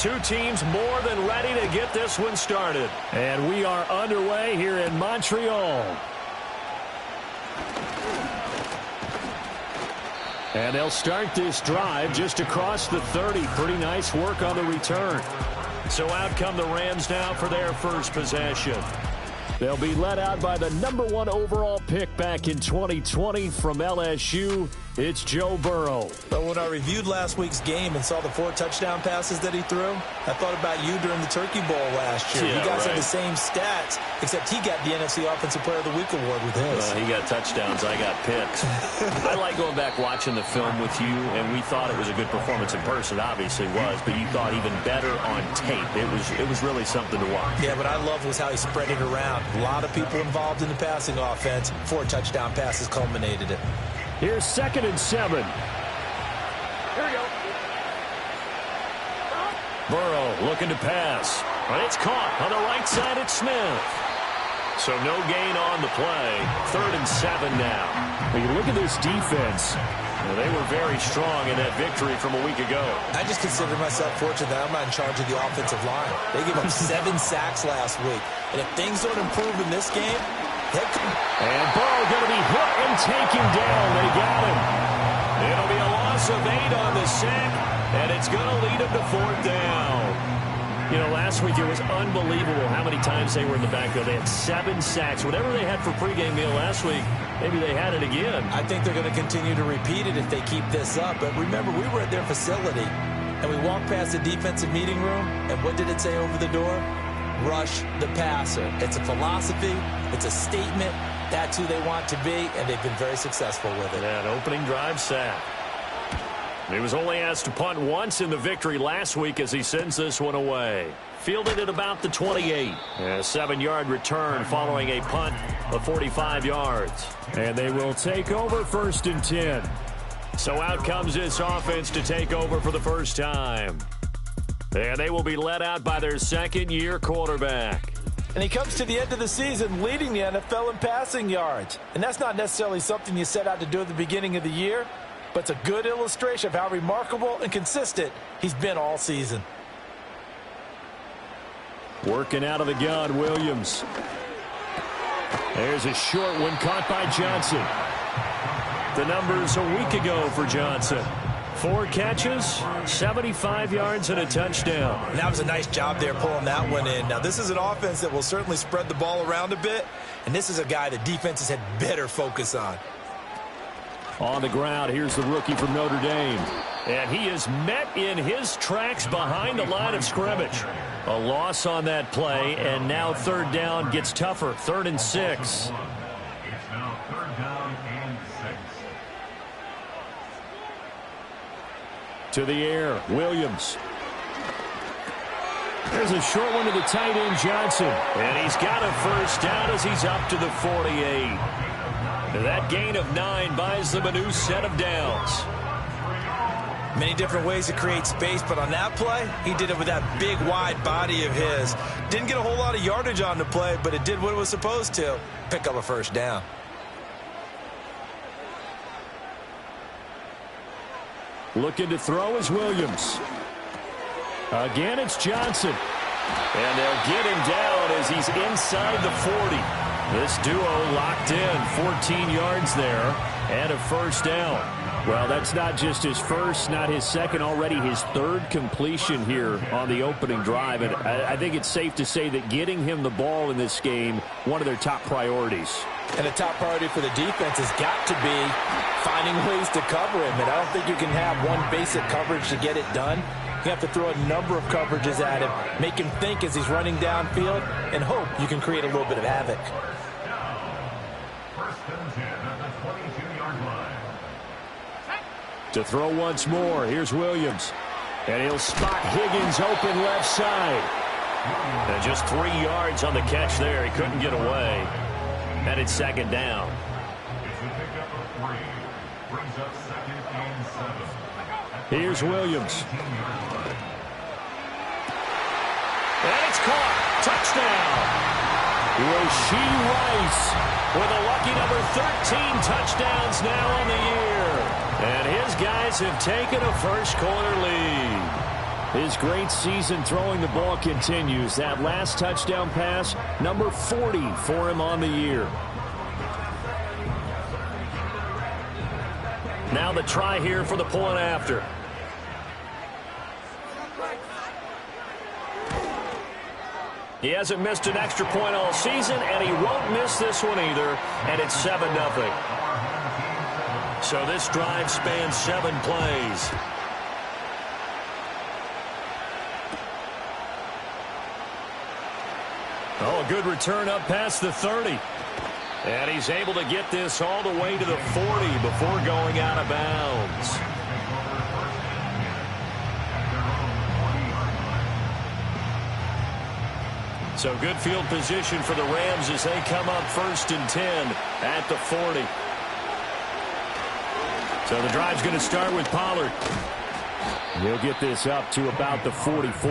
two teams more than ready to get this one started. And we are underway here in Montreal. And they'll start this drive just across the 30. Pretty nice work on the return. So out come the Rams now for their first possession. They'll be led out by the #1 overall pick back in 2020 from LSU. It's Joe Burrow. But when I reviewed last week's game and saw the 4 touchdown passes that he threw, I thought about you during the Turkey Bowl last year. Yeah, you guys right. have the same stats, except he got the NFC Offensive Player of the Week award with his. He got touchdowns. I got picks. I like going back watching the film with you, and we thought it was a good performance in person. Obviously was, but you thought even better on tape. It was really something to watch. Yeah, what I loved was how he spread it around. A lot of people involved in the passing offense. 4 touchdown passes culminated it. Here's 2nd and 7. Here we go. Burrow looking to pass. But it's caught on the right side at Smith. So no gain on the play. 3rd and 7 now. When you look at this defense, they were very strong in that victory from a week ago. I just consider myself fortunate that I'm not in charge of the offensive line. They gave up 7 sacks last week. And if things don't improve in this game, and Burrow going to be hit and taken down. They got him. It'll be a loss of 8 on the sack, and it's going to lead him to 4th down. You know, last week it was unbelievable how many times they were in the backfield. They had 7 sacks. Whatever they had for pregame meal last week, maybe they had it again. I think they're going to continue to repeat it if they keep this up. But remember, we were at their facility, and we walked past the defensive meeting room, and what did it say over the door? Rush the passer. It's a philosophy. It's a statement. That's who they want to be, and they've been very successful with it. That opening drive sack. He was only asked to punt once in the victory last week as he sends this one away. Fielded at about the 28. A 7-yard return following a punt of 45 yards. And they will take over 1st and 10. So out comes this offense to take over for the first time. And they will be led out by their 2nd-year quarterback. And he comes to the end of the season leading the NFL in passing yards. And that's not necessarily something you set out to do at the beginning of the year, but it's a good illustration of how remarkable and consistent he's been all season. Working out of the gun, Williams. There's a short one caught by Johnson. The numbers a week ago for Johnson. 4 catches, 75 yards, and a touchdown. And that was a nice job there pulling that one in. Now, this is an offense that will certainly spread the ball around a bit, and this is a guy that defenses had better focus on. On the ground, here's the rookie from Notre Dame. And he is met in his tracks behind the line of scrimmage. A loss on that play, and now 3rd down gets tougher. 3rd and 6. To the air, Williams. There's a short one to the tight end, Johnson. And he's got a 1st down as he's up to the 48. That gain of 9 buys them a new set of downs. Many different ways to create space, but on that play, he did it with that big, wide body of his. Didn't get a whole lot of yardage on the play, but it did what it was supposed to. Pick up a 1st down. Looking to throw is Williams. Again, it's Johnson. And they'll get him down as he's inside the 40. This duo locked in, 14 yards there, and a 1st down. Well, that's not just his first, not his second, already his 3rd completion here on the opening drive. And I think it's safe to say that getting him the ball in this game, one of their top priorities. And the top priority for the defense has got to be finding ways to cover him. And I don't think you can have one basic coverage to get it done. You have to throw a number of coverages at him, make him think as he's running downfield, and hope you can create a little bit of havoc. To throw once more, here's Williams. And he'll spot Higgins open left side. And just 3 yards on the catch there. He couldn't get away. And it's 2nd down. Here's Williams. And it's caught. Touchdown. Rashee Rice with a lucky number 13 touchdowns now on the year. And his guys have taken a first quarter lead. His great season throwing the ball continues. That last touchdown pass, number 40 for him on the year. Now the try here for the point after. He hasn't missed an extra point all season, and he won't miss this one either, and it's 7-0. So this drive spans 7 plays. Oh, a good return up past the 30. And he's able to get this all the way to the 40 before going out of bounds. So good field position for the Rams as they come up 1st and 10 at the 40. So the drive's going to start with Pollard. He'll get this up to about the 44.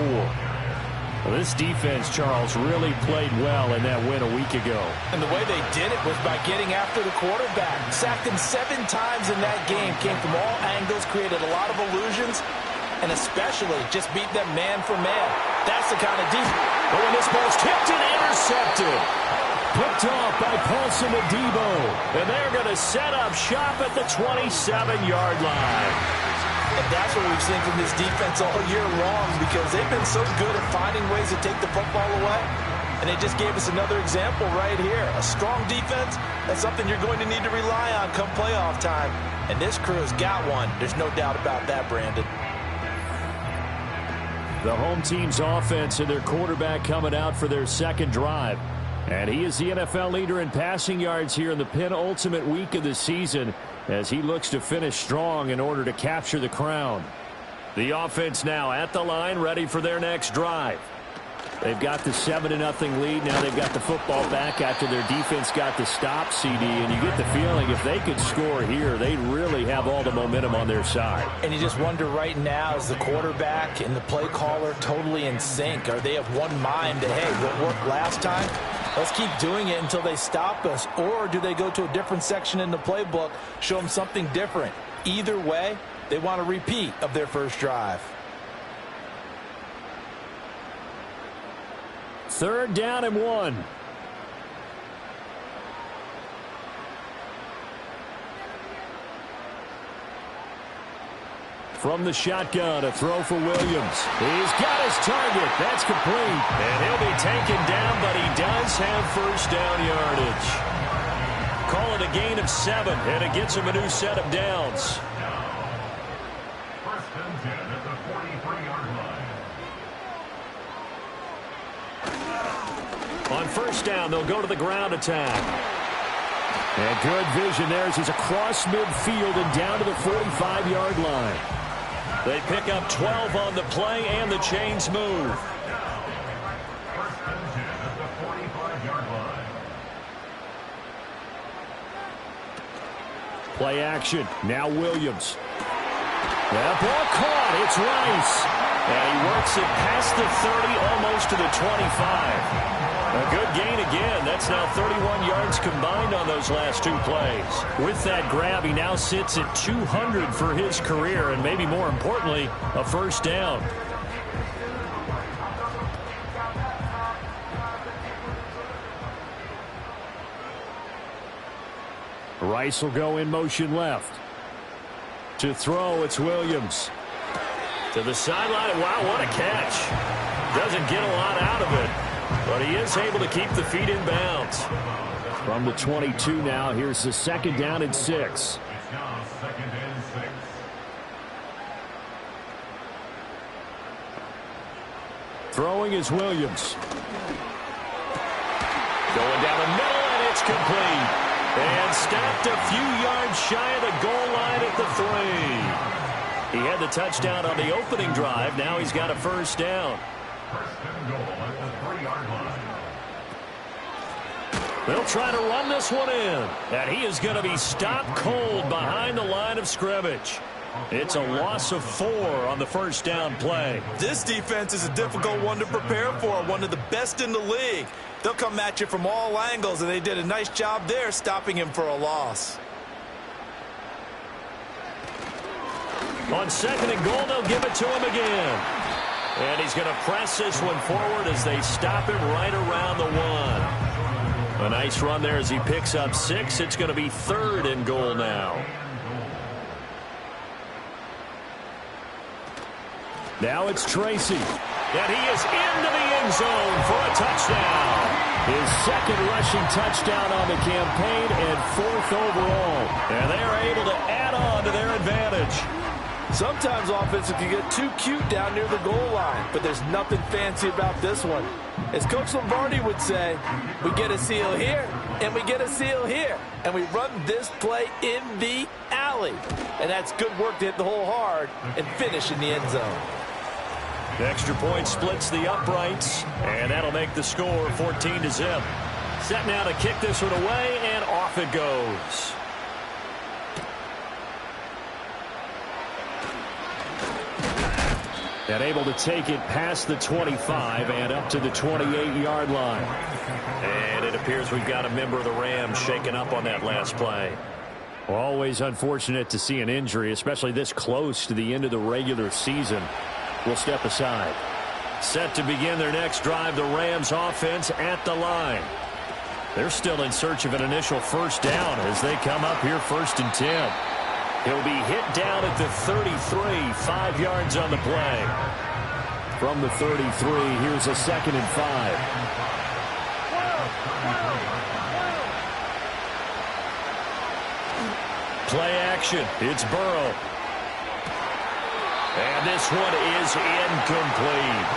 Well, this defense, Charles, really played well in that win a week ago. And the way they did it was by getting after the quarterback. Sacked him 7 times in that game. Came from all angles, created a lot of illusions, and especially just beat them man for man. That's the kind of defense. But when this ball's tipped and intercepted. Picked off by Paulson Adebo. And they're going to set up shop at the 27-yard line. And that's what we've seen from this defense all year long, because they've been so good at finding ways to take the football away. And they just gave us another example right here. A strong defense, that's something you're going to need to rely on come playoff time. And this crew's got one. There's no doubt about that, Brandon. The home team's offense and their quarterback coming out for their second drive. And he is the NFL leader in passing yards here in the penultimate week of the season, as he looks to finish strong in order to capture the crown. The offense now at the line, ready for their next drive. They've got the 7-0 lead. Now they've got the football back after their defense got the stop, CD. And you get the feeling if they could score here, they really have all the momentum on their side. And you just wonder right now, is the quarterback and the play caller totally in sync? Are they of one mind that, hey, what worked last time? Let's keep doing it until they stop us. Or do they go to a different section in the playbook, show them something different? Either way, they want a repeat of their first drive. 3rd down and 1. From the shotgun, a throw for Williams. He's got his target. That's complete. And he'll be taken down, but he does have first down yardage. Call it a gain of 7, and it gets him a new set of downs. First and 10 at the 43-yard line. On first down, they'll go to the ground attack. And good vision there as he's across midfield and down to the 45-yard line. They pick up 12 on the play, and the chains move. First and 10 at the 45-yard line. Play action. Now Williams. That ball caught. It's Rice. And he works it past the 30, almost to the 25. A good gain again. That's now 31 yards combined on those last 2 plays. With that grab, he now sits at 200 for his career, and maybe more importantly, a first down. Rice will go in motion left. To throw, it's Williams. To the sideline. Wow, what a catch. Doesn't get a lot out of it, but he is able to keep the feet in bounds. From the 22 now, here's the 2nd down and 6. It's now 2nd and 6. Throwing is Williams. Going down the middle, and it's complete. And stopped a few yards shy of the goal line at the 3. He had the touchdown on the opening drive. Now he's got a first down. First and goal at the 3-yard line. They'll try to run this one in. And he is going to be stopped cold behind the line of scrimmage. It's a loss of 4 on the first down play. This defense is a difficult one to prepare for, one of the best in the league. They'll come at you from all angles, and they did a nice job there stopping him for a loss. On 2nd and goal, they'll give it to him again. And he's going to press this one forward as they stop him right around the 1. A nice run there as he picks up 6. It's going to be 3rd and goal now. Now it's Tracy. And he is into the end zone for a touchdown. His 2nd rushing touchdown on the campaign and 4th overall. And they are able to add on to their advantage. Sometimes offenses can get too cute down near the goal line, but there's nothing fancy about this one. As Coach Lombardi would say, we get a seal here, and we get a seal here, and we run this play in the alley. And that's good work to hit the hole hard and finish in the end zone. The extra point splits the uprights, and that'll make the score 14-0. Set now to kick this one away, and off it goes. And able to take it past the 25 and up to the 28-yard line. And it appears we've got a member of the Rams shaken up on that last play. Well, always unfortunate to see an injury, especially this close to the end of the regular season. We'll step aside. Set to begin their next drive, the Rams offense at the line. They're still in search of an initial first down as they come up here 1st and 10. He'll be hit down at the 33, 5 yards on the play. From the 33, here's a 2nd and 5. Play action, it's Burrow. And this one is incomplete.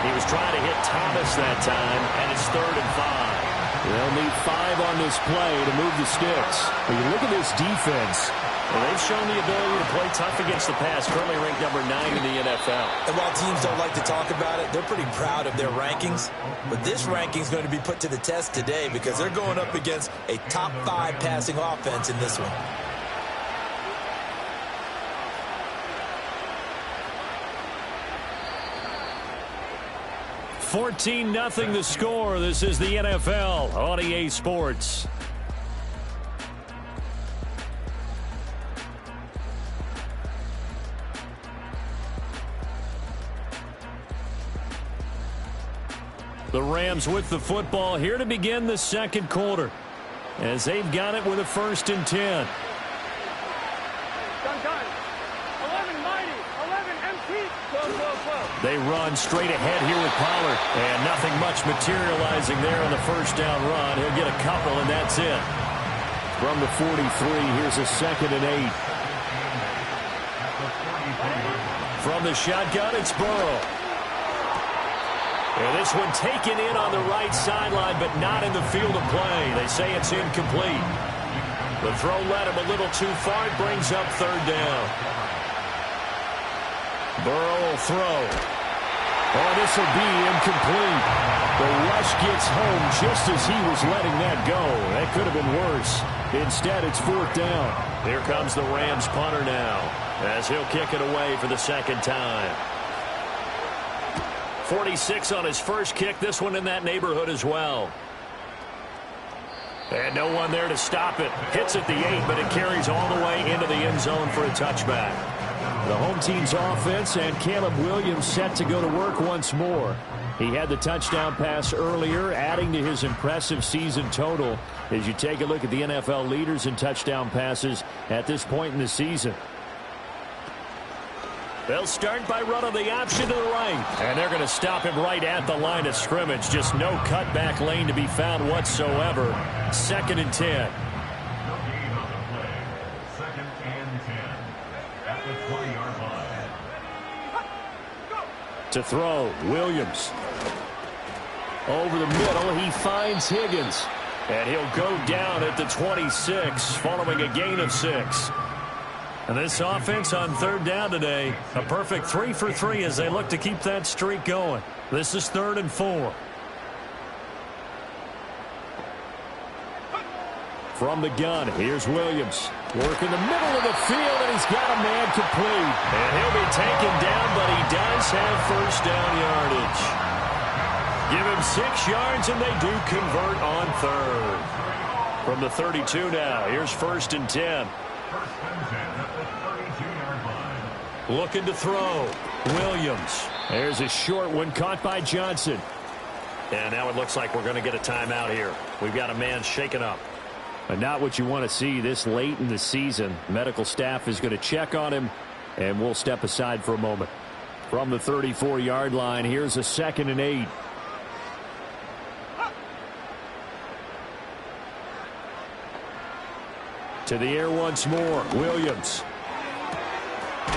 He was trying to hit Thomas that time, and it's 3rd and 5. They'll need 5 on this play to move the sticks. When you look at this defense, well, they've shown the ability to play tough against the pass, currently ranked number 9 in the NFL. And while teams don't like to talk about it, they're pretty proud of their rankings. But this ranking is going to be put to the test today because they're going up against a top 5 passing offense in this one. 14-0 the score. This is the NFL on EA Sports. The Rams with the football here to begin the 2nd quarter as they've got it with a 1st and 10. They run straight ahead here with Pollard, and nothing much materializing there on the first down run. He'll get a couple, and that's it. From the 43, here's a 2nd and 8. From the shotgun, it's Burrow. And this one taken in on the right sideline, but not in the field of play. They say it's incomplete. The throw led him a little too far. It brings up 3rd down. Burrow will throw. Oh, this will be incomplete. The rush gets home just as he was letting that go. That could have been worse. Instead, it's 4th down. Here comes the Rams punter now as he'll kick it away for the 2nd time. 46 on his first kick. This one in that neighborhood as well. And no one there to stop it. Hits at the 8, but it carries all the way into the end zone for a touchback. The home team's offense and Caleb Williams set to go to work once more. He had the touchdown pass earlier, adding to his impressive season total as you take a look at the NFL leaders in touchdown passes at this point in the season. They'll start by running the option to the right. And they're going to stop him right at the line of scrimmage. Just no cutback lane to be found whatsoever. 2nd and 10. To throw, Williams. Over the middle, he finds Higgins. And he'll go down at the 26, following a gain of 6. And this offense on 3rd down today, a perfect 3 for 3 as they look to keep that streak going. This is 3rd and 4. From the gun, here's Williams. Working the middle of the field, and he's got a man complete. And he'll be taken down, but he does have first down yardage. Give him 6 yards, and they do convert on 3rd. From the 32 now, here's 1st and 10. Looking to throw. Williams. There's a short one caught by Johnson. And now it looks like we're going to get a timeout here. We've got a man shaken up. And not what you want to see this late in the season. Medical staff is going to check on him, and we'll step aside for a moment. From the 34-yard line, here's a 2nd and 8. To the air once more. Williams.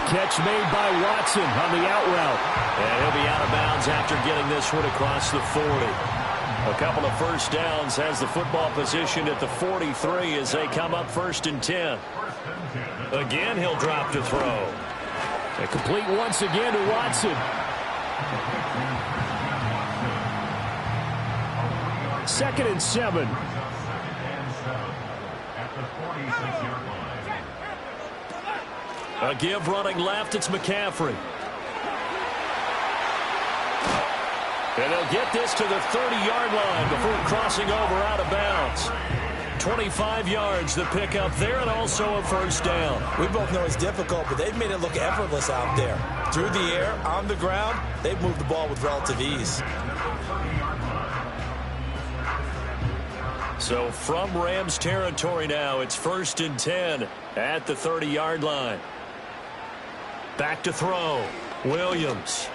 Catch made by Watson on the out route. And he'll be out of bounds after getting this one across the 40. A couple of first downs has the football position at the 43 as they come up 1st and 10. Again, he'll drop to throw. And complete once again to Watson. 2nd and 7. A give running left, it's McCaffrey. And they'll get this to the 30-yard line before crossing over out of bounds. 25 yards the pickup there, and also a first down. We both know it's difficult, but they've made it look effortless out there. Through the air, on the ground, they've moved the ball with relative ease. So from Rams territory now, it's 1st and 10 at the 30-yard line. Back to throw. Williams.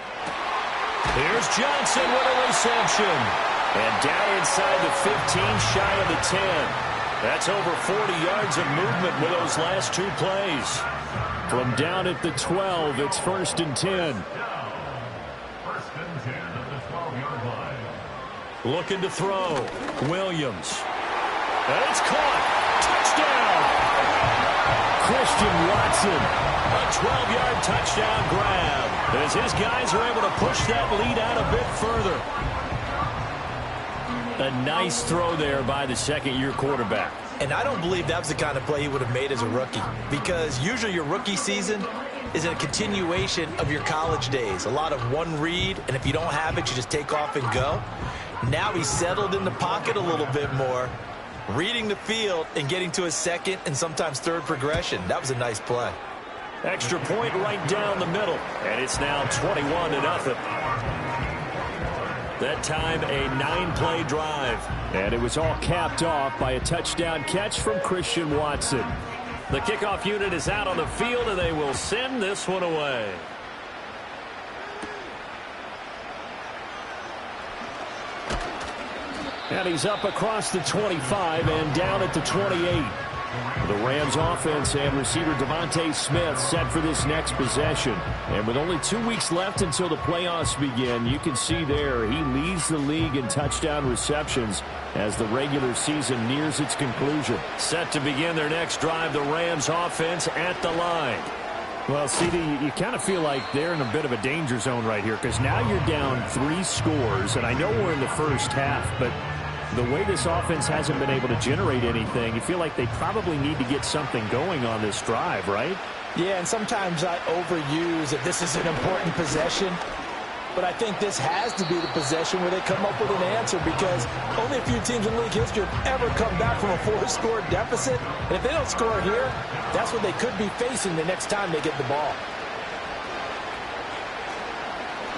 Here's Johnson with a reception. And down inside the 15, shy of the 10. That's over 40 yards of movement with those last 2 plays. From down at the 12, it's 1st and 10. 1st and 10 at the 12-yard line. Looking to throw. Williams. And it's caught. Touchdown. Christian Watson. A 12-yard touchdown grab as his guys are able to push that lead out a bit further. A nice throw there by the second-year quarterback. And I don't believe that was the kind of play he would have made as a rookie, because usually your rookie season is a continuation of your college days. A lot of one read, and if you don't have it, you just take off and go. Now he's settled in the pocket a little bit more, reading the field and getting to his second and sometimes third progression. That was a nice play. Extra point right down the middle, and it's now 21-0. That time, a 9-play drive. And it was all capped off by a touchdown catch from Christian Watson. The kickoff unit is out on the field, and they will send this one away. And he's up across the 25 and down at the 28. The Rams offense and receiver Devontae Smith set for this next possession. And with only 2 weeks left until the playoffs begin, you can see there he leads the league in touchdown receptions as the regular season nears its conclusion. Set to begin their next drive, the Rams offense at the line. Well, CD, you kind of feel like they're in a bit of a danger zone right here because now you're down 3 scores, and I know we're in the first half, but the way this offense hasn't been able to generate anything, you feel like they probably need to get something going on this drive, right? Yeah, and sometimes I overuse that this is an important possession. But I think this has to be the possession where they come up with an answer, because only a few teams in league history have ever come back from a 4-score deficit. And if they don't score here, that's what they could be facing the next time they get the ball.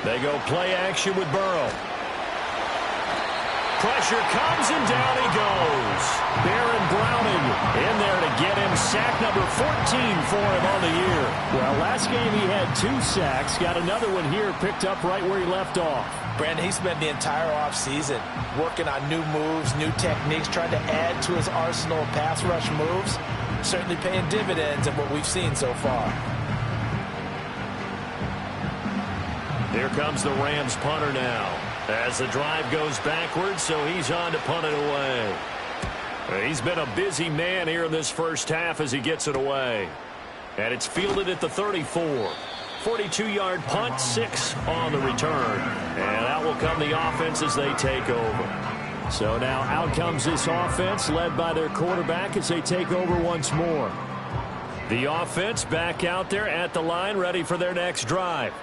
They go play action with Burrow. Pressure comes, and down he goes. Baron Browning in there to get him sack number 14 for him on the year. Well, last game he had 2 sacks. Got another one here picked up right where he left off. Brandon, he spent the entire offseason working on new moves, new techniques, trying to add to his arsenal of pass rush moves. Certainly paying dividends in what we've seen so far. Here comes the Rams punter now, as the drive goes backwards, so he's on to punt it away. He's been a busy man here in this first half as he gets it away. And it's fielded at the 34. 42-yard punt, 6 on the return. And out will come the offense as they take over. So now out comes this offense, led by their quarterback as they take over once more. The offense back out there at the line, ready for their next drive.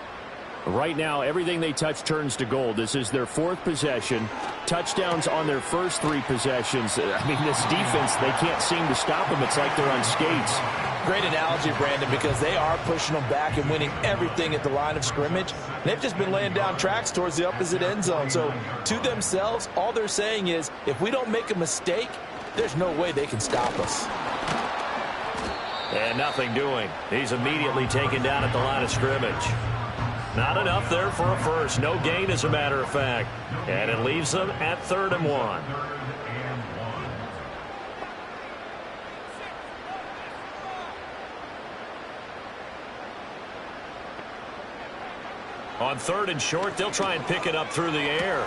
Right now, everything they touch turns to gold. This is their fourth possession. Touchdowns on their first three possessions. I mean, this defense, they can't seem to stop them. It's like they're on skates. Great analogy, Brandon, because they are pushing them back and winning everything at the line of scrimmage. They've just been laying down tracks towards the opposite end zone. So to themselves, all they're saying is, if we don't make a mistake, there's no way they can stop us. And nothing doing. He's immediately taken down at the line of scrimmage. Not enough there for a first. No gain, as a matter of fact. And it leaves them at 3rd and 1. On 3rd and short, they'll try and pick it up through the air.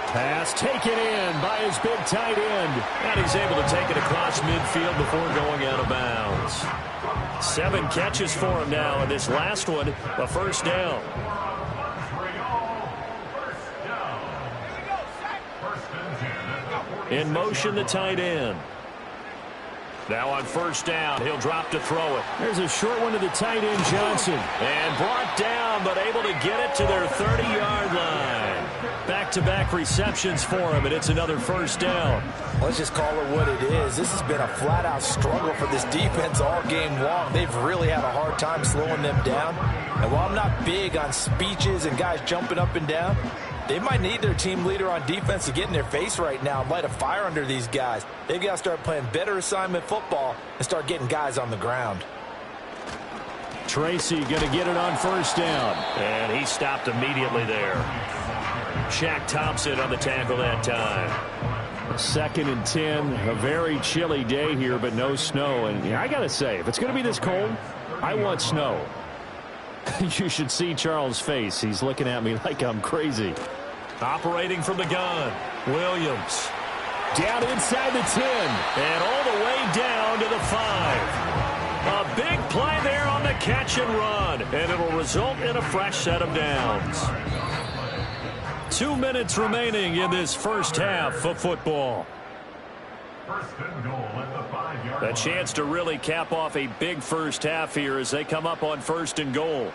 Pass taken in by his big tight end. And he's able to take it across midfield before going out of bounds. 7 catches for him now, and this last one, a first down. In motion, the tight end. Now on first down, he'll drop to throw it. There's a short one to the tight end, Johnson. And brought down, but able to get it to their 30-yard line. Back-to-back receptions for him, and it's another first down. Let's just call it what it is. This has been a flat-out struggle for this defense all game long. They've really had a hard time slowing them down. And while I'm not big on speeches and guys jumping up and down, they might need their team leader on defense to get in their face right now and light a fire under these guys. They've got to start playing better assignment football and start getting guys on the ground. Tracy going to get it on first down. And he stopped immediately there. Shaq Thompson on the tackle that time. 2nd and 10. A very chilly day here, but no snow. And I got to say, if it's going to be this cold, I want snow. You should see Charles' face. He's looking at me like I'm crazy. Operating from the gun, Williams. Down inside the 10. And all the way down to the 5. A big play there on the catch and run. And it'll result in a fresh set of downs. 2 minutes remaining in this first half of football. A chance to really cap off a big first half here as they come up on 1st and goal.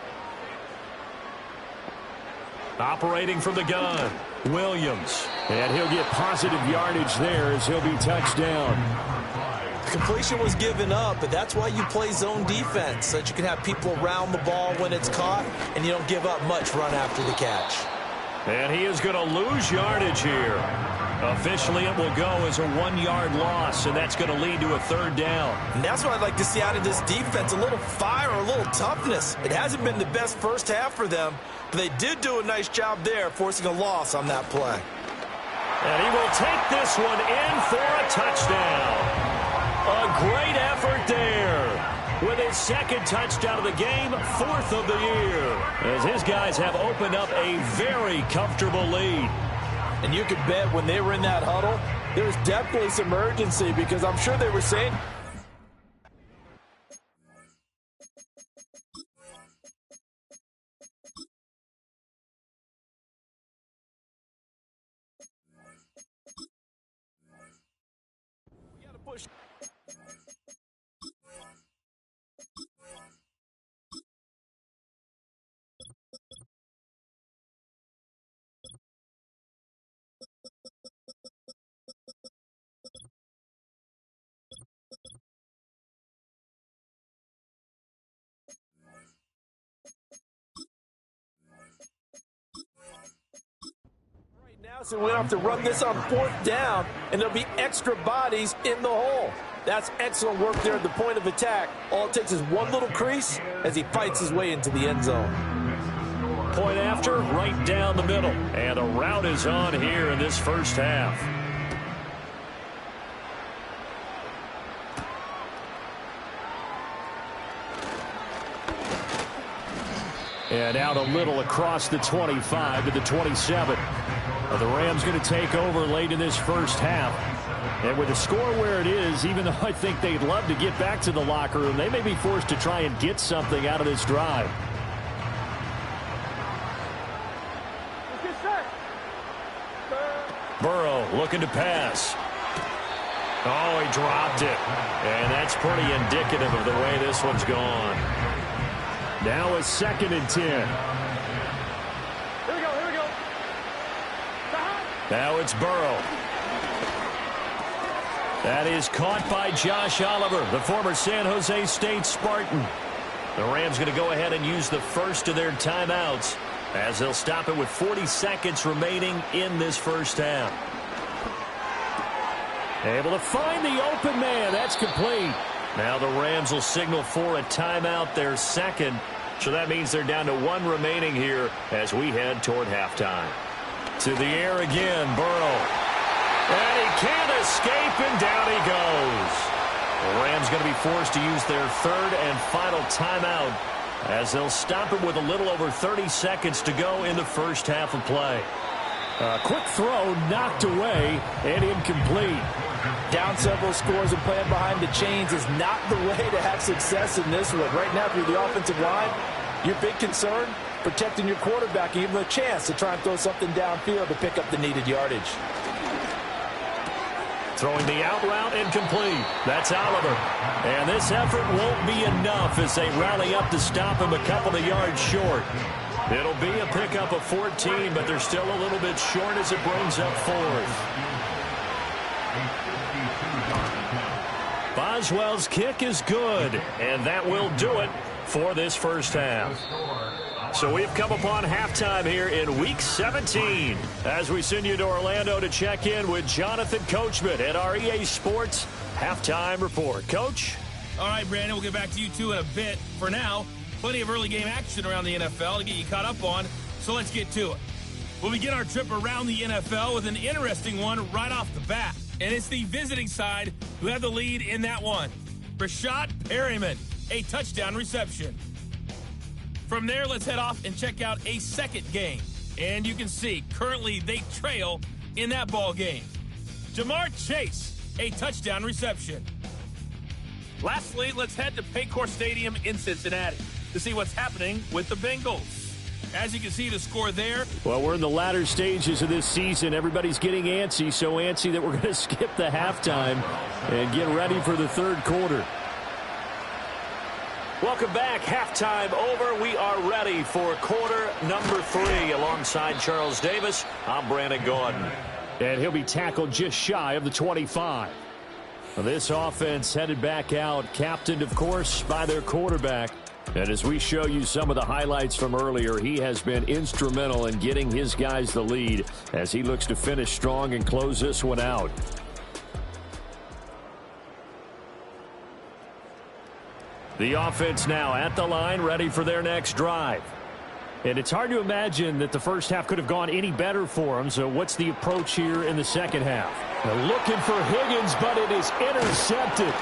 Operating from the gun, Williams. And he'll get positive yardage there as he'll be touched down. Completion was given up, but that's why you play zone defense, so that you can have people around the ball when it's caught, and you don't give up much run after the catch. And he is going to lose yardage here. Officially, it will go as a 1-yard loss, and that's going to lead to a 3rd down. And that's what I'd like to see out of this defense, a little fire, a little toughness. It hasn't been the best first half for them, but they did do a nice job there, forcing a loss on that play. And he will take this one in for a touchdown. A great effort there. With his 2nd touchdown of the game, 4th of the year. As his guys have opened up a very comfortable lead. And you can bet when they were in that huddle, there was definitely some urgency because I'm sure they were saying, we got to push. Now, so we don't have to run this on 4th down, and there'll be extra bodies in the hole. That's excellent work there at the point of attack. All it takes is one little crease as he fights his way into the end zone. Point after, right down the middle. And a route is on here in this first half. And out a little across the 25 to the 27. The Rams going to take over late in this first half. And with the score where it is, even though I think they'd love to get back to the locker room, they may be forced to try and get something out of this drive. Burrow looking to pass. Oh, he dropped it. And that's pretty indicative of the way this one's gone. Now a 2nd and 10. Now it's Burrow. That is caught by Josh Oliver, the former San Jose State Spartan. The Rams going to go ahead and use the first of their timeouts as they'll stop it with 40 seconds remaining in this first half. Able to find the open man. That's complete. Now the Rams will signal for a timeout, their second. So that means they're down to one remaining here as we head toward halftime. To the air again, Burrow. And he can't escape, and down he goes. The Rams going to be forced to use their third and final timeout as they'll stop it with a little over 30 seconds to go in the first half of play. A quick throw knocked away and incomplete. Down several scores and playing behind the chains is not the way to have success in this one. Right now, if you're the offensive line, your big concern, protecting your quarterback and give him a chance to try and throw something downfield to pick up the needed yardage. Throwing the out route incomplete. That's Oliver. And this effort won't be enough as they rally up to stop him a couple of yards short. It'll be a pickup of 14, but they're still a little bit short as it brings up fourth. Boswell's kick is good, and that will do it for this first half. So we've come upon halftime here in Week 17 as we send you to Orlando to check in with Jonathan Coachman at our EA Sports Halftime Report. Coach? All right, Brandon, we'll get back to you two in a bit. For now, plenty of early game action around the NFL to get you caught up on, so let's get to it. We'll begin our trip around the NFL with an interesting one right off the bat, and it's the visiting side who have the lead in that one. Rashad Perriman, a touchdown reception. From there, let's head off and check out a second game. And you can see, currently they trail in that ball game. Jamar Chase, a touchdown reception. Lastly, let's head to Paycor Stadium in Cincinnati to see what's happening with the Bengals. As you can see the score there. Well, we're in the latter stages of this season. Everybody's getting antsy, so antsy that we're going to skip the halftime and get ready for the third quarter. Welcome back. Halftime over. We are ready for quarter number 3. Alongside Charles Davis, I'm Brandon Gaudin. And he'll be tackled just shy of the 25. This offense headed back out, captained, of course, by their quarterback. And as we show you some of the highlights from earlier, he has been instrumental in getting his guys the lead as he looks to finish strong and close this one out. The offense now at the line, ready for their next drive. And it's hard to imagine that the first half could have gone any better for them. So what's the approach here in the second half? They're looking for Higgins, but it is intercepted.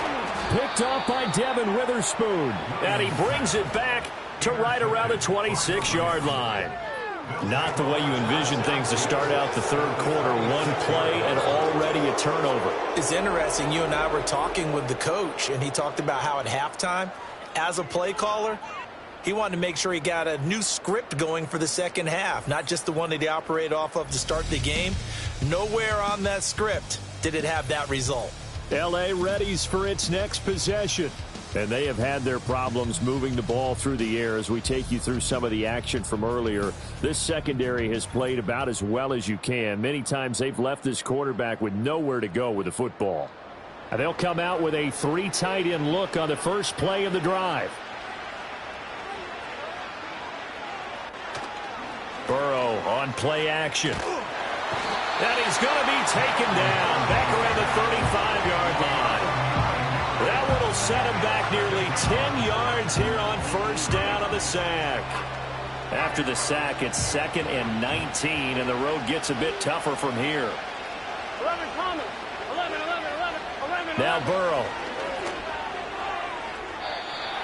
Picked off by Devin Witherspoon. And he brings it back to right around the 26-yard line. Not the way you envision things to start out the third quarter. One play and already a turnover. It's interesting. You and I were talking with the coach, and he talked about how at halftime, as a play caller, he wanted to make sure he got a new script going for the second half, not just the one that he operated off of to start the game. Nowhere on that script did it have that result. L.A. readies for its next possession. And they have had their problems moving the ball through the air as we take you through some of the action from earlier. This secondary has played about as well as you can. Many times they've left this quarterback with nowhere to go with the football. And they'll come out with a 3 tight end look on the first play of the drive. Burrow on play action. And he's going to be taken down back around the 35-yard line. That one will set him back nearly 10 yards here on first down on the sack. After the sack, it's 2nd and 19, and the road gets a bit tougher from here. 11 Thomas. 11. Now Burrow.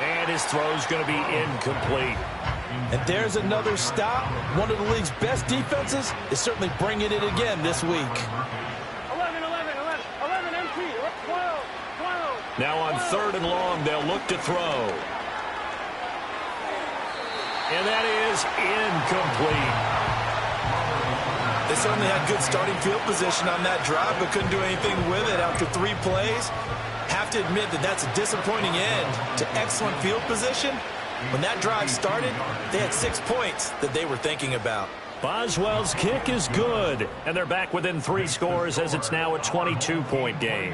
And his throw's going to be incomplete. And there's another stop. One of the league's best defenses is certainly bringing it again this week. 11 empty. 12. Now on 3rd and long, they'll look to throw. And that is incomplete. They certainly had good starting field position on that drive, but couldn't do anything with it after 3 plays. Have to admit that that's a disappointing end to excellent field position. When that drive started, they had 6 points that they were thinking about. Boswell's kick is good, and they're back within 3 scores as it's now a 22-point game.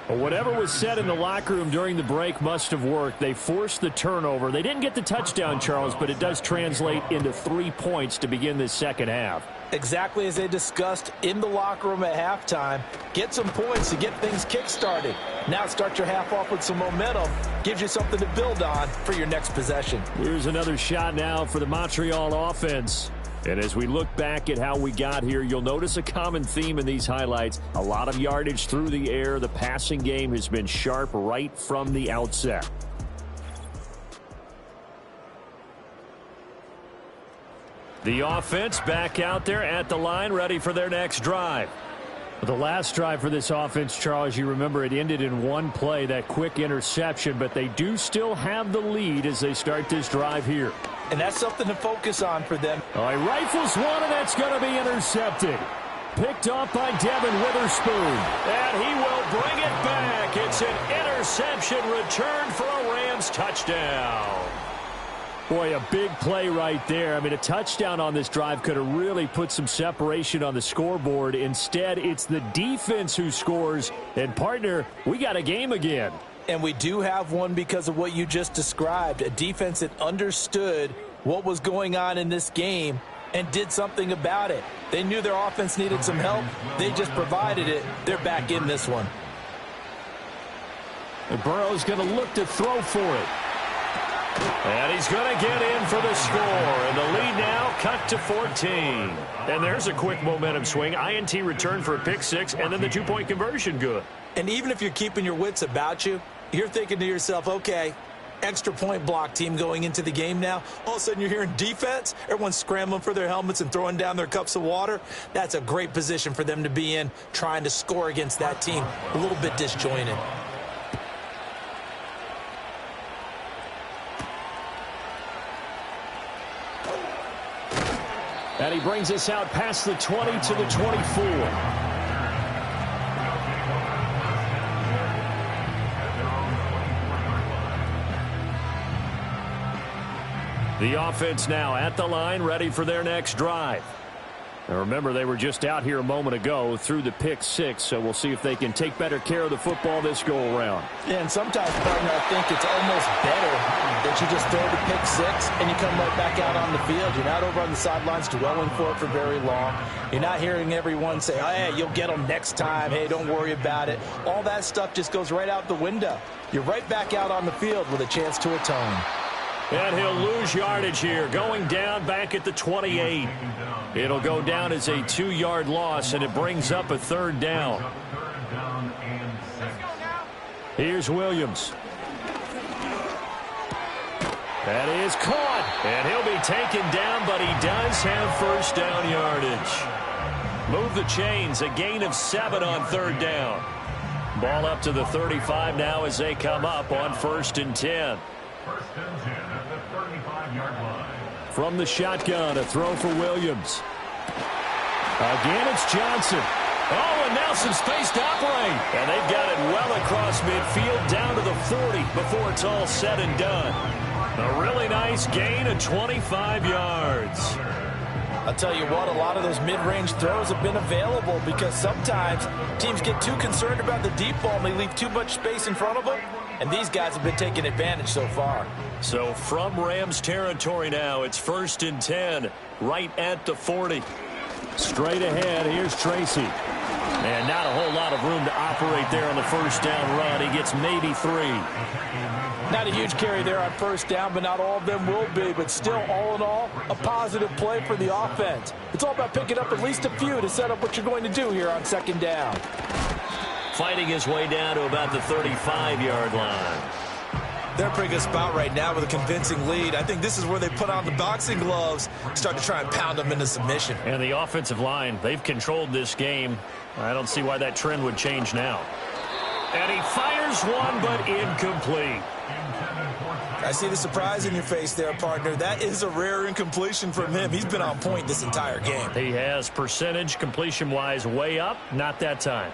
Well, whatever was said in the locker room during the break must have worked. They forced the turnover. They didn't get the touchdown, Charles, but it does translate into 3 points to begin this second half. Exactly as they discussed in the locker room at halftime. Get some points to get things kick-started. Now start your half off with some momentum. Gives you something to build on for your next possession. Here's another shot now for the Montreal offense. And as we look back at how we got here, you'll notice a common theme in these highlights. A lot of yardage through the air. The passing game has been sharp right from the outset. The offense back out there at the line, ready for their next drive. The last drive for this offense, Charles, you remember it ended in one play, that quick interception, but they do still have the lead as they start this drive here. And that's something to focus on for them. All right, rifles one, and that's going to be intercepted. Picked off by Devin Witherspoon. And he will bring it back. It's an interception returned for a Rams touchdown. Boy, a big play right there. I mean, a touchdown on this drive could have really put some separation on the scoreboard. Instead, it's the defense who scores. And, partner, we got a game again. And we do have one because of what you just described. A defense that understood what was going on in this game and did something about it. They knew their offense needed some help. They just provided it. They're back in this one. And Burrow's going to look to throw for it. And he's going to get in for the score. And the lead now cut to 14. And there's a quick momentum swing. INT return for a pick 6, and then the 2-point conversion good. And even if you're keeping your wits about you, you're thinking to yourself, okay, extra point block team going into the game now. All of a sudden you're hearing defense. Everyone's scrambling for their helmets and throwing down their cups of water. That's a great position for them to be in, trying to score against that team. A little bit disjointed. And he brings us out past the 20 to the 24. The offense now at the line, ready for their next drive. Now remember, they were just out here a moment ago through the pick 6, so we'll see if they can take better care of the football this go-around. Yeah, and sometimes, partner, I think it's almost better that you just throw the pick 6 and you come right back out on the field. You're not over on the sidelines dwelling for it for very long. You're not hearing everyone say, oh, hey, you'll get them next time. Hey, don't worry about it. All that stuff just goes right out the window. You're right back out on the field with a chance to atone. And he'll lose yardage here, going down back at the 28. It'll go down as a 2-yard loss, and it brings up a 3rd down. Here's Williams. That is caught, and he'll be taken down, but he does have first down yardage. Move the chains, a gain of 7 on 3rd down. Ball up to the 35 now as they come up on 1st and 10. First and 10 at the 35-yard line. From the shotgun, a throw for Williams. Again, it's Johnson. Oh, and now some space to operate. And they've got it well across midfield down to the 40 before it's all said and done. A really nice gain of 25 yards. I'll tell you what, a lot of those mid-range throws have been available because sometimes teams get too concerned about the deep ball and they leave too much space in front of them, and these guys have been taking advantage so far. So from Rams territory now, it's 1st and 10, right at the 40. Straight ahead, here's Tracy. And not a whole lot of room to operate there on the first down run. He gets maybe 3. Not a huge carry there on first down, but not all of them will be. But still, all in all, a positive play for the offense. It's all about picking up at least a few to set up what you're going to do here on 2nd down. Fighting his way down to about the 35-yard line. They're in a pretty good spot right now with a convincing lead. I think this is where they put on the boxing gloves, start to try and pound them into submission. And the offensive line, they've controlled this game. I don't see why that trend would change now. And he fires one, but incomplete. I see the surprise in your face there, partner. That is a rare incompletion from him. He's been on point this entire game. He has percentage completion-wise way up, not that time.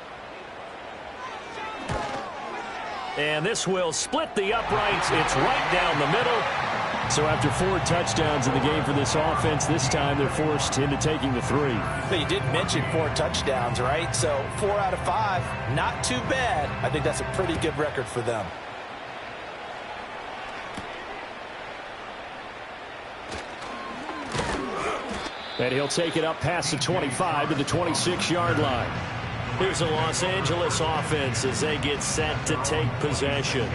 And this will split the uprights. It's right down the middle. So after 4 touchdowns in the game for this offense, this time they're forced into taking the 3. But you did mention 4 touchdowns, right? So 4 out of 5, not too bad. I think that's a pretty good record for them. And he'll take it up past the 25 to the 26-yard line. Here's the Los Angeles offense as they get set to take possession.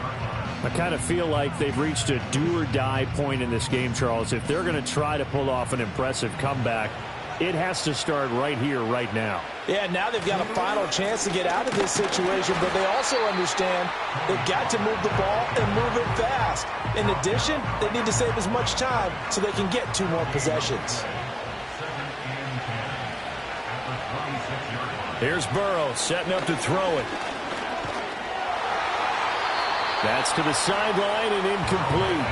I kind of feel like they've reached a do-or-die point in this game, Charles. If they're going to try to pull off an impressive comeback, it has to start right here, right now. Yeah, now they've got a final chance to get out of this situation, but they also understand they've got to move the ball and move it fast. In addition, they need to save as much time so they can get 2 more possessions. Here's Burrow setting up to throw it. That's to the sideline and incomplete.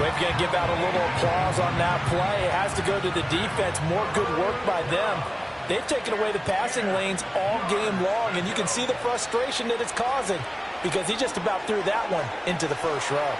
We've got to give out a little applause on that play. It has to go to the defense. More good work by them. They've taken away the passing lanes all game long, and you can see the frustration that it's causing because he just about threw that one into the first row.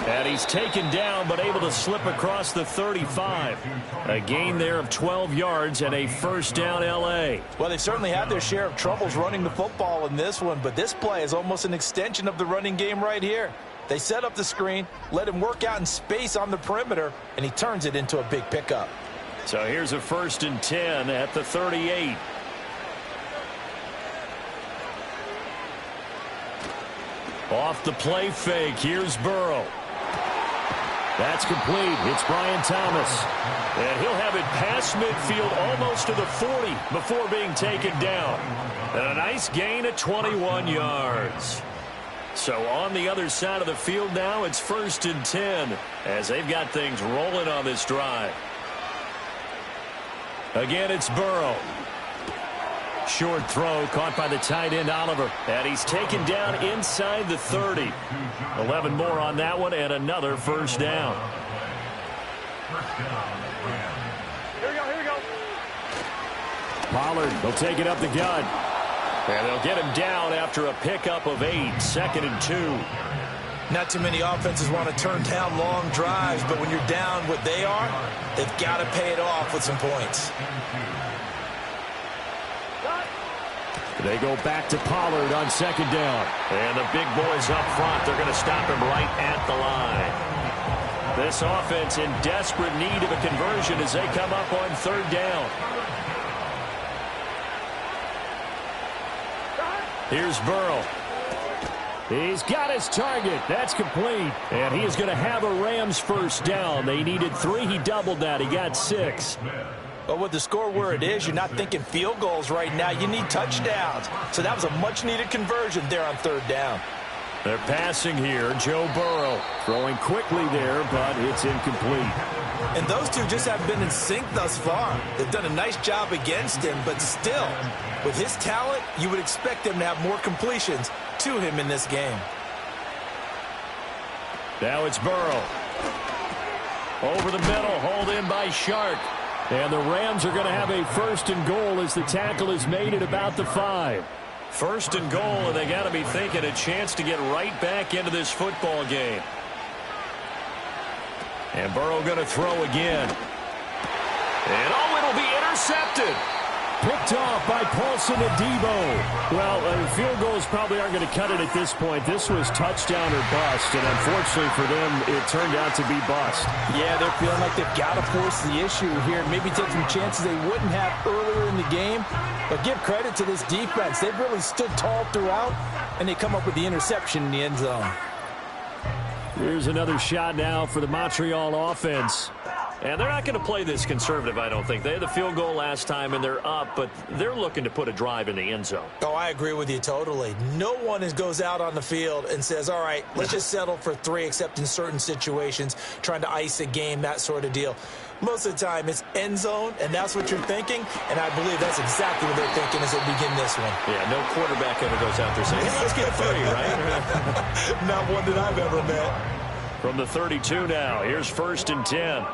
And he's taken down but able to slip across the 35. A gain there of 12 yards and a first down L.A. Well, they certainly had their share of troubles running the football in this one, but this play is almost an extension of the running game right here. They set up the screen, let him work out in space on the perimeter, and he turns it into a big pickup. So here's a 1st and 10 at the 38. Off the play fake, here's Burrow. That's complete. It's Brian Thomas. And he'll have it past midfield almost to the 40 before being taken down. And a nice gain at 21 yards. So on the other side of the field now, it's 1st and 10 as they've got things rolling on this drive. Again, it's Burrow. Short throw caught by the tight end Oliver. And he's taken down inside the 30. 11 more on that one and another first down. Here we go, here we go. Pollard will take it up the gut. And they'll get him down after a pickup of 8. 2nd and 2. Not too many offenses want to turn down long drives, but when you're down what they are, they've got to pay it off with some points. They go back to Pollard on 2nd down. And the big boys up front, they're going to stop him right at the line. This offense in desperate need of a conversion as they come up on 3rd down. Here's Burrow. He's got his target. That's complete. And he is going to have a Rams first down. They needed 3. He doubled that. He got 6. But with the score where it is, you're not thinking field goals right now. You need touchdowns. So that was a much-needed conversion there on 3rd down. They're passing here. Joe Burrow throwing quickly there, but it's incomplete. And those two just haven't been in sync thus far. They've done a nice job against him, but still, with his talent, you would expect him to have more completions to him in this game. Now it's Burrow. Over the middle, hauled in by Shark. And the Rams are going to have a 1st and goal as the tackle is made at about the 5. 1st and goal, and they got to be thinking a chance to get right back into this football game. And Burrow going to throw again. And it'll be intercepted. Picked off by Paulson Adebo. Well, field goals probably aren't going to cut it at this point. This was touchdown or bust, and unfortunately for them, it turned out to be bust. Yeah, they're feeling like they've got to force the issue here. Maybe take some chances they wouldn't have earlier in the game. But give credit to this defense. They've really stood tall throughout, and they come up with the interception in the end zone. Here's another shot now for the Montreal offense. And they're not going to play this conservative, I don't think. They had the field goal last time, and they're up, but they're looking to put a drive in the end zone. Oh, I agree with you totally. No one goes out on the field and says, all right, let's just settle for 3, except in certain situations, trying to ice a game, that sort of deal. Most of the time, it's end zone, and that's what you're thinking, and I believe that's exactly what they're thinking as they begin this one. Yeah, no quarterback ever goes out there saying, hey, let's get 3, right? Not one that I've ever met. From the 32 now, here's 1st and 10.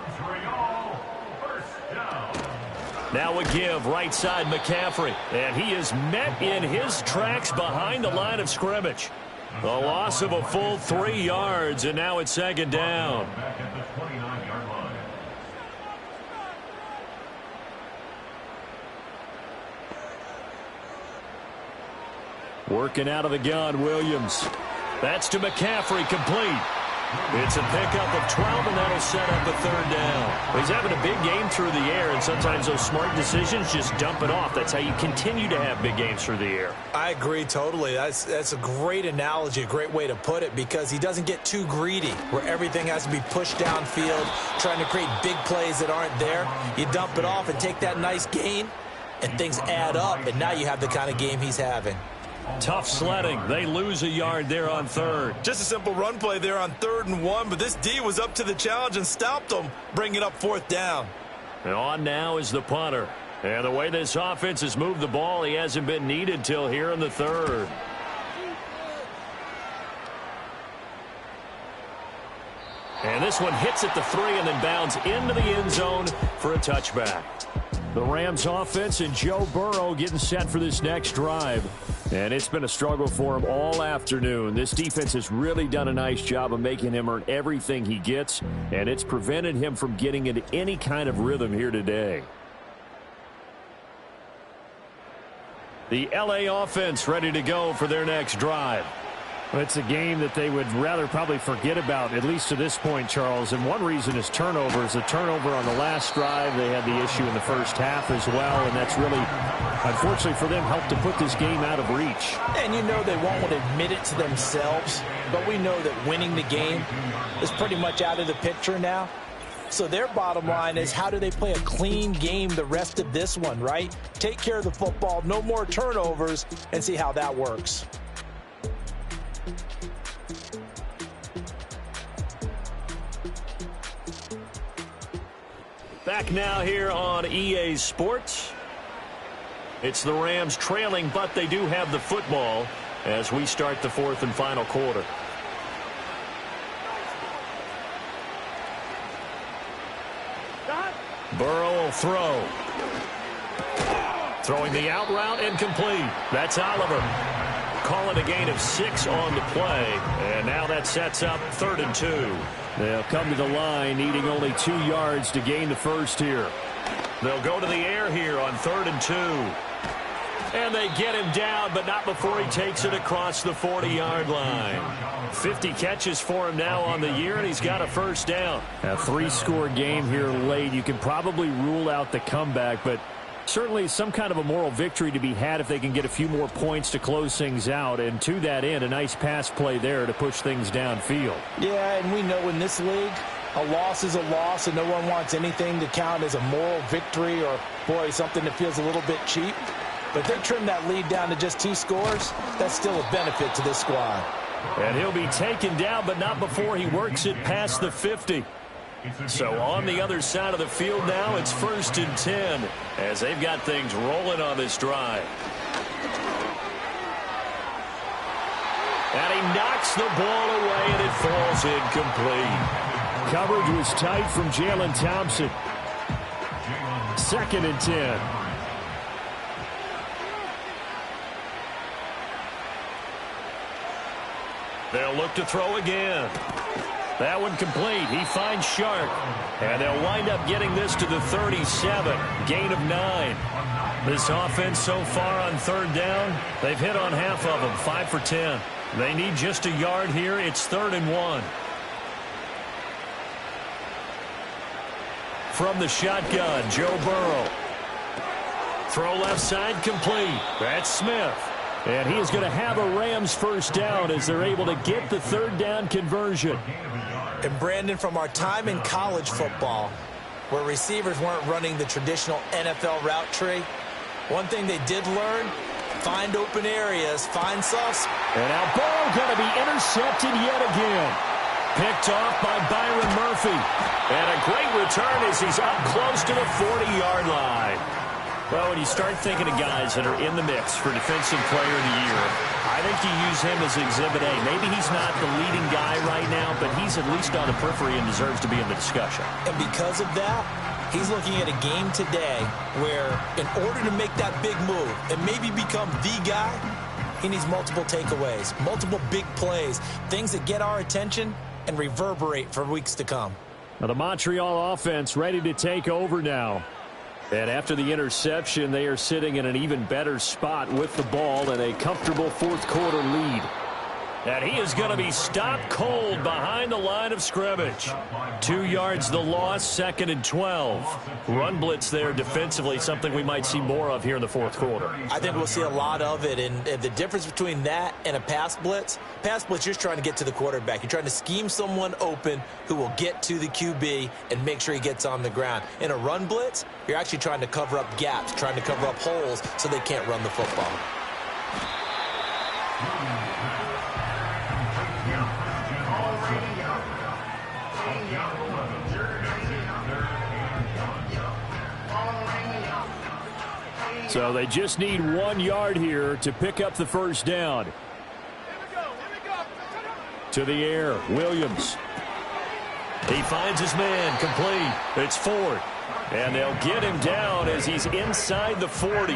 Now a give, right side McCaffrey. And he is met in his tracks behind the line of scrimmage. A loss of a full 3 yards, and now it's second down. Back at the 29-yard line. Working out of the gun, Williams. That's to McCaffrey, complete. It's a pickup of 12, and that'll set up a third down. He's having a big game through the air, and sometimes those smart decisions just dump it off. That's how you continue to have big games through the air. I agree totally. That's a great analogy, a great way to put it, because he doesn't get too greedy where everything has to be pushed downfield, trying to create big plays that aren't there. You dump it off and take that nice gain, and things add up, and now you have the kind of game he's having. Tough sledding. They lose a yard there on third. Just a simple run play there on 3rd and 1, but this D was up to the challenge and stopped them, bringing up 4th down. And on now is the punter. And the way this offense has moved the ball, he hasn't been needed till here in the 3rd. And this one hits at the 3 and then bounds into the end zone for a touchback. The Rams offense and Joe Burrow getting set for this next drive. And it's been a struggle for him all afternoon. This defense has really done a nice job of making him earn everything he gets, and it's prevented him from getting into any kind of rhythm here today. The LA offense ready to go for their next drive. Well, it's a game that they would rather probably forget about, at least to this point, Charles. And one reason is turnovers. The turnover on the last drive, they had the issue in the first half as well, and that's really, unfortunately for them, helped to put this game out of reach. And you know they won't want to admit it to themselves, but we know that winning the game is pretty much out of the picture now. So their bottom line is, how do they play a clean game the rest of this one, right? Take care of the football, no more turnovers, and see how that works. Back now here on EA Sports. It's the Rams trailing, but they do have the football as we start the 4th and final quarter. Burrow will throw. Throwing the out route and complete. That's Oliver. Calling a gain of 6 on the play. And now that sets up 3rd and 2. They'll come to the line, needing only 2 yards to gain the first here. They'll go to the air here on 3rd and 2. And they get him down, but not before he takes it across the 40-yard line. 50 catches for him now on the year, and he's got a first down. A 3-score game here late. You can probably rule out the comeback, but certainly some kind of a moral victory to be had if they can get a few more points to close things out. And to that end, a nice pass play there to push things downfield. Yeah, and we know in this league, a loss is a loss, and no one wants anything to count as a moral victory or, boy, something that feels a little bit cheap. But if they trim that lead down to just 2 scores, that's still a benefit to this squad. And he'll be taken down, but not before he works it past the 50. So on the other side of the field now, it's 1st and 10 as they've got things rolling on this drive. And he knocks the ball away, and it falls incomplete. Coverage was tight from Jalen Thompson. 2nd and 10. They'll look to throw again. That one complete. He finds Shark. And they'll wind up getting this to the 37. Gain of 9. This offense so far on 3rd down, they've hit on half of them, 5 for 10. They need just a yard here. It's 3rd and 1. From the shotgun, Joe Burrow. Throw left side, complete. That's Smith. And he is going to have a Rams first down as they're able to get the 3rd down conversion. And Brandon, from our time in college football, where receivers weren't running the traditional NFL route tree, one thing they did learn, find open areas, find soft. And now Burrow going to be intercepted yet again. Picked off by Byron Murphy. And a great return as he's up close to the 40-yard line. Well, when you start thinking of guys that are in the mix for Defensive Player of the Year, I think you use him as Exhibit A. Maybe he's not the leading guy right now, but he's at least on the periphery and deserves to be in the discussion. And because of that, he's looking at a game today where, in order to make that big move and maybe become the guy, He needs multiple takeaways, multiple big plays, things that get our attention and reverberate for weeks to come. Now the Montreal offense ready to take over now. And after the interception, they are sitting in an even better spot with the ball and a comfortable fourth quarter lead. And he is going to be stopped cold behind the line of scrimmage. 2 yards the loss, 2nd and 12. Run blitz there defensively, something we might see more of here in the fourth quarter. I think we'll see a lot of it. And the difference between that and a pass blitz, you're just trying to get to the quarterback. You're trying to scheme someone open who will get to the QB and make sure he gets on the ground. In a run blitz, you're actually trying to cover up gaps, trying to cover up holes so they can't run the football. So they just need 1 yard here to pick up the first down. To the air, Williams. He finds his man, complete. It's Ford. And they'll get him down as he's inside the 40.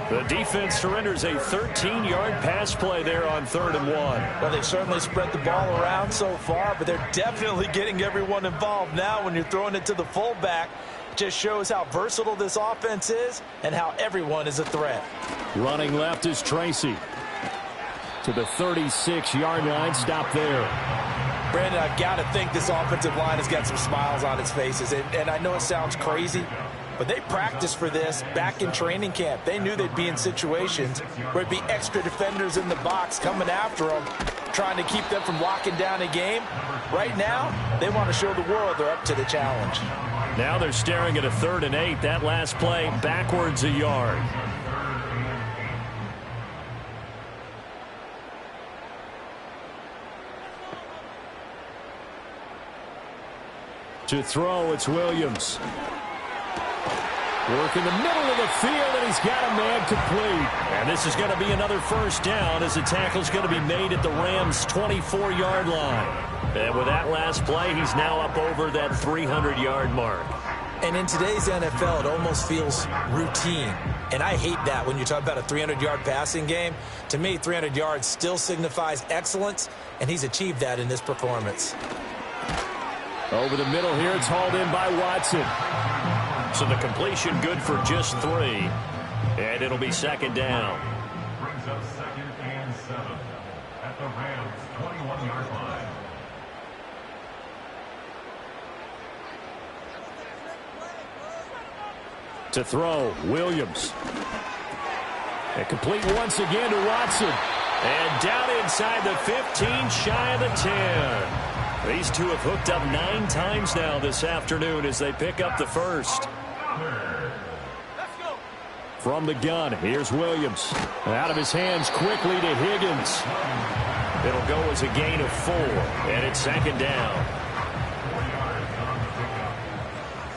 The defense surrenders a 13-yard pass play there on 3rd and 1. Well, they've certainly spread the ball around so far, but they're definitely getting everyone involved now when you're throwing it to the fullback. Just shows how versatile this offense is and how everyone is a threat. Running left is Tracy. To the 36-yard line, stop there. Brandon, I've got to think this offensive line has got some smiles on its faces. And I know it sounds crazy, but they practiced for this back in training camp. They knew they'd be in situations where it'd be extra defenders in the box coming after them, trying to keep them from locking down a game. Right now, they want to show the world they're up to the challenge. Now they're staring at a 3rd and 8. That last play backwards a yard. To throw, it's Williams. Work in the middle of the field, and he's got a man complete. And this is going to be another first down as the tackle's going to be made at the Rams' 24-yard line. And with that last play, he's now up over that 300-yard mark. And in today's NFL, it almost feels routine. And I hate that when you talk about a 300-yard passing game. To me, 300 yards still signifies excellence, and he's achieved that in this performance. Over the middle here, it's hauled in by Watson. So the completion good for just 3. And it'll be 2nd down. Brings up 2nd and 7 at the Rams' 21-yard line. To throw, Williams. And complete once again to Watson. And down inside the 15, shy of the 10. These two have hooked up 9 times now this afternoon as they pick up the first. From the gun, here's Williams. Out of his hands quickly to Higgins. It'll go as a gain of 4, and it's 2nd down.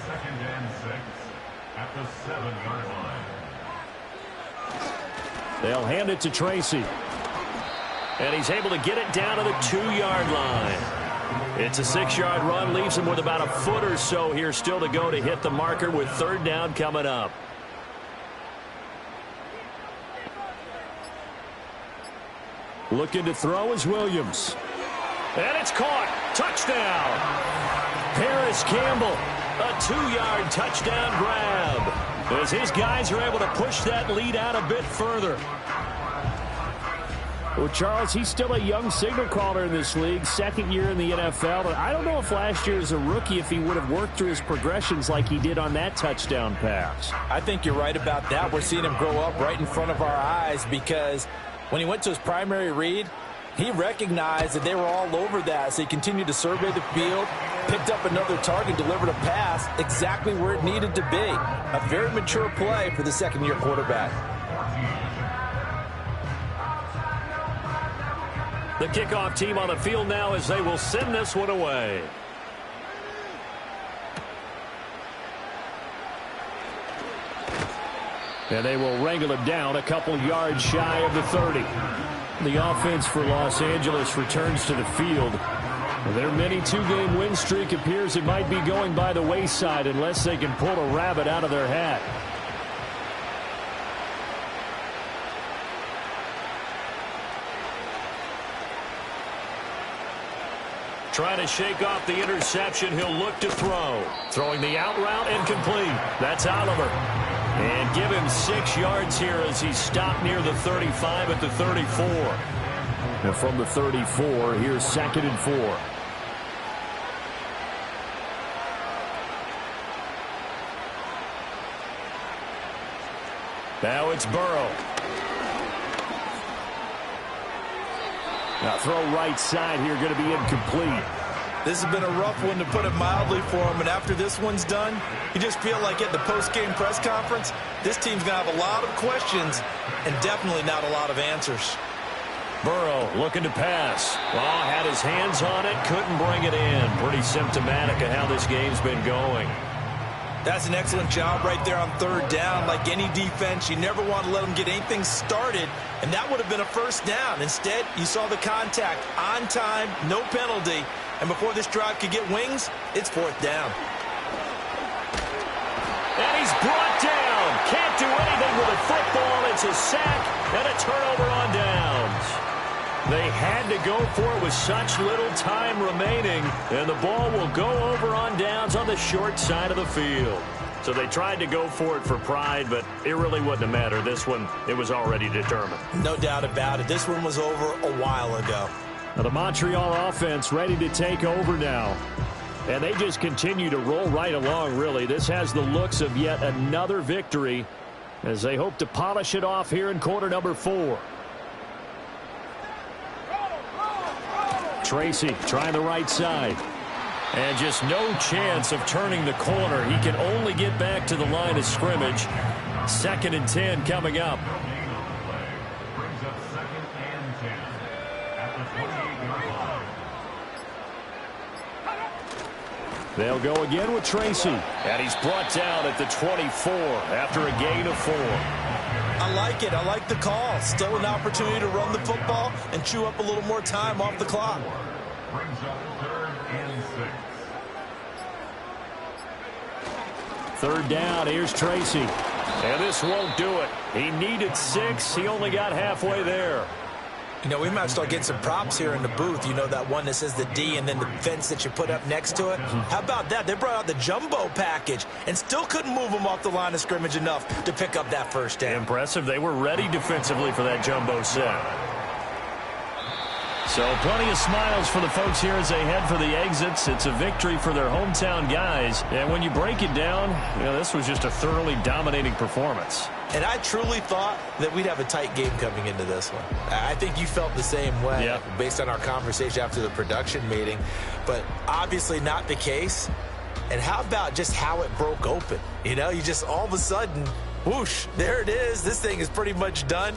2nd and 6 at the 7-yard line. They'll hand it to Tracy. And he's able to get it down to the 2-yard line. It's a 6-yard run, leaves him with about a foot or so here still to go to hit the marker with 3rd down coming up. Looking to throw is Williams. And it's caught. Touchdown. Paris Campbell, a 2-yard touchdown grab. As his guys are able to push that lead out a bit further. Well, Charles, he's still a young signal caller in this league, 2nd year in the NFL. But I don't know if last year as a rookie if he would have worked through his progressions like he did on that touchdown pass. I think you're right about that. We're seeing him grow up right in front of our eyes because when he went to his primary read, he recognized that they were all over that. So he continued to survey the field, picked up another target, delivered a pass exactly where it needed to be. A very mature play for the 2nd-year quarterback. The kickoff team on the field now as they will send this one away. And they will wrangle him down a couple yards shy of the 30. The offense for Los Angeles returns to the field. Their mini 2-game win streak appears it might be going by the wayside unless they can pull a rabbit out of their hat. trying to shake off the interception. He'll look to throw. Throwing the out route and complete. That's Oliver. And give him 6 yards here as he's stopped near the 35 at the 34. And from the 34, here's 2nd and 4. Now it's Burrow. Now throw right side here, going to be incomplete. This has been a rough one, to put it mildly, for him. And after this one's done, you just feel like at the post-game press conference, this team's going to have a lot of questions and definitely not a lot of answers. Burrow looking to pass. Oh, had his hands on it, couldn't bring it in. Pretty symptomatic of how this game's been going. That's an excellent job right there on 3rd down. Like any defense, you never want to let them get anything started, and that would have been a 1st down. Instead, you saw the contact on time, no penalty, and before this drive could get wings, it's 4th down. And he's brought down. Can't do anything with a football. It's a sack and a turnover on downs. They had to go for it with such little time remaining, and the ball will go over on downs on the short side of the field. So they tried to go for it for pride, but it really wouldn't have mattered. This one, it was already determined. No doubt about it. This one was over a while ago. Now the Montreal offense ready to take over now. And they just continue to roll right along, really. This has the looks of yet another victory as they hope to polish it off here in quarter number 4. Tracy trying the right side. And just no chance of turning the corner. He can only get back to the line of scrimmage. 2nd and 10 coming up. Brings up 2nd and 10 at the 28-yard line. They'll go again with Tracy. And he's brought down at the 24 after a gain of 4. I like it. I like the call. Still an opportunity to run the football and chew up a little more time off the clock. Brings up 3rd and 6. 3rd down. Here's Tracy. And this won't do it. He needed 6. He only got halfway there. You know, we might start getting some props here in the booth. You know, that one that says the D and then the fence that you put up next to it? How about that? They brought out the jumbo package and still couldn't move them off the line of scrimmage enough to pick up that 1st down. Impressive. They were ready defensively for that jumbo set. So plenty of smiles for the folks here as they head for the exits. It's a victory for their hometown guys. And when you break it down, you know, this was just a thoroughly dominating performance. And I truly thought that we'd have a tight game coming into this one. I think you felt the same way based on our conversation after the production meeting. But obviously not the case. And how about just how it broke open? You know, you just all of a sudden, whoosh, there it is. This thing is pretty much done.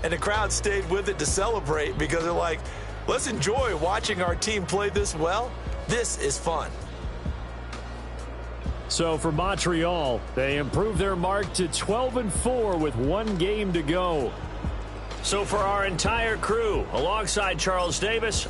And the crowd stayed with it to celebrate because they're like, let's enjoy watching our team play this well. This is fun. So for Montreal, they improved their mark to 12-4 with 1 game to go. So for our entire crew, alongside Charles Davis,